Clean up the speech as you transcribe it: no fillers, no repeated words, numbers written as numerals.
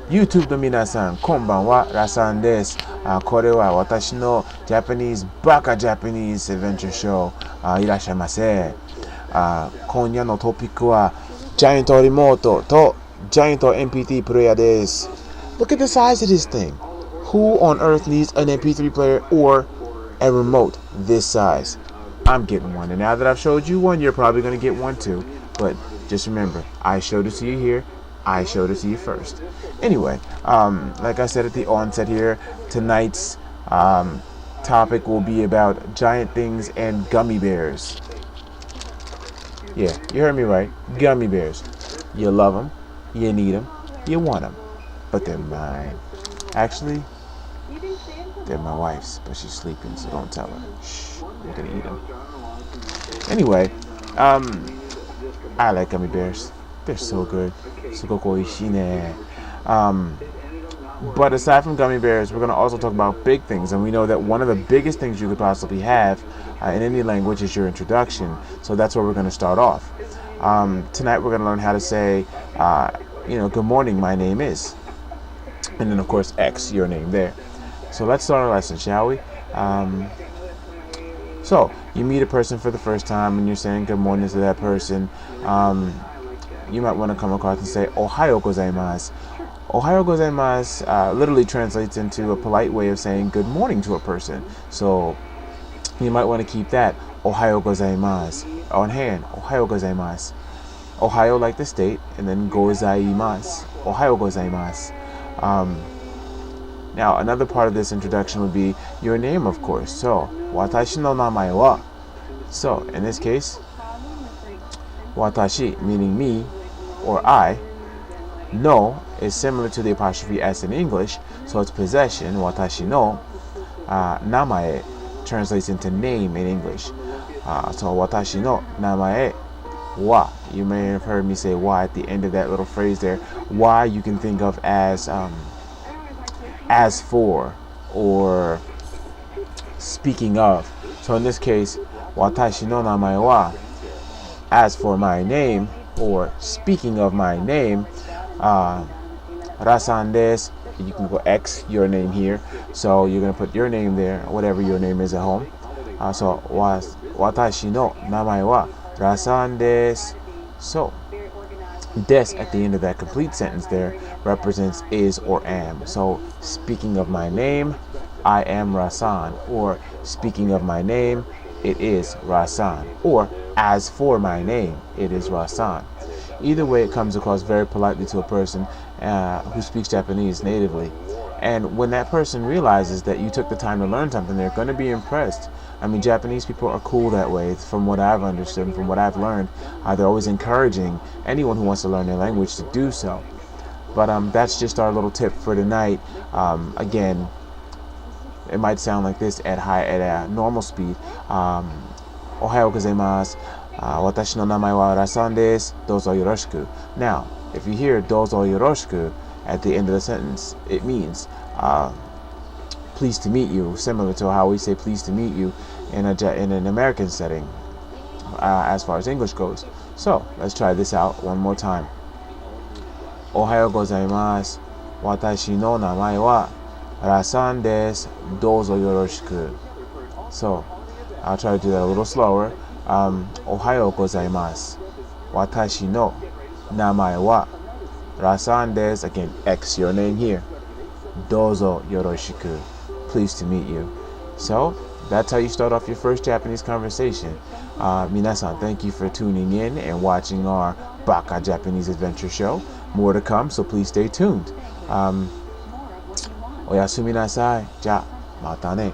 YouTube の皆さん、こんばんは、ラさんです。これは私の Japanese バカ Japanese Adventure Show。いらっしゃいませ。今夜のトピックは、ジャイアントリモートとジャイアント MP3 プレイヤーです。Look at the size of this thing. Who on earth needs an MP3 player or a remote this size? I'm getting one. And now that I've showed you one, you're probably going to get one too. But just remember, I showed it to you here. I showed it to you first. Anyway, like I said at the onset here, tonight's topic will be about giant things and gummy bears. Yeah, you heard me right. Gummy bears. You love them. You need them. You want them. But they're mine. Actually, they're my wife's, but she's sleeping, so don't tell her. Shh, I'm gonna eat them. Anyway, I like gummy bears. They're so good. Sugoku oishii ne. But aside from gummy bears, we're going to also talk about big things. And we know that one of the biggest things you could possibly have in any language is your introduction. So that's where we're going to start off. Tonight we're going to learn how to say, good morning, my name is. And then, of course, X, your name there. So let's start our lesson, shall we? So you meet a person for the first time and you're saying good morning to that person. You might want to come across and say, Ohayo gozaimasu. Ohayo gozaimasu literally translates into a polite way of saying good morning to a person. So you might want to keep that Ohayo gozaimasu on hand. Ohayo gozaimasu. Ohio like the state, and then gozaimasu. Ohayo gozaimasu. Now another part of this introduction would be your name, of course. So watashi no namae wa. So in this case, watashi meaning me or I. No is similar to the apostrophe S in English, so it's possession. Watashi no. Namae translates into name in English. So watashi no namae wa. You may have heard me say wa at the end of that little phrase there. Wa you can think of as for or speaking of. So in this case, watashi no namae wa, as for my name or speaking of my name, Rasan desu. You can go X, your name here. So you're going to put your name there, whatever your name is at home. So watashi no namae wa Rasan desu. So des at the end of that complete sentence there represents is or am. So speaking of my name, I am Rasan. Or speaking of my name, it is Rasan. Or as for my name, it is Rasan. Either way, it comes across very politely to a person who speaks Japanese natively. And when that person realizes that you took the time to learn something, they're going to be impressed. I mean, Japanese people are cool that way. From what I've understood and from what I've learned, they're always encouraging anyone who wants to learn their language to do so. But that's just our little tip for tonight. Again, it might sound like this at normal speed. Ohayo gozaimasu. Watashi no namae wa Rasan desu. Dozo yoroshiku. Now, if you hear dozo yoroshiku at the end of the sentence, it means pleased to meet you, similar to how we say pleased to meet you in an American setting as far as English goes. So, let's try this out one more time. Ohayo gozaimasu. Watashi no namae wa Rasan desu. Dozo yoroshiku. So, I'll try to do that a little slower. Ohayo gozaimasu. Watashi no namae wa Rasan desu. Again, X, your name here. Dozo yoroshiku. Pleased to meet you. So, that's how you start off your first Japanese conversation. Minasan, thank you for tuning in and watching our Baka Japanese Adventure Show. More to come, so please stay tuned. Oyasumi nasai. Ja, mata ne.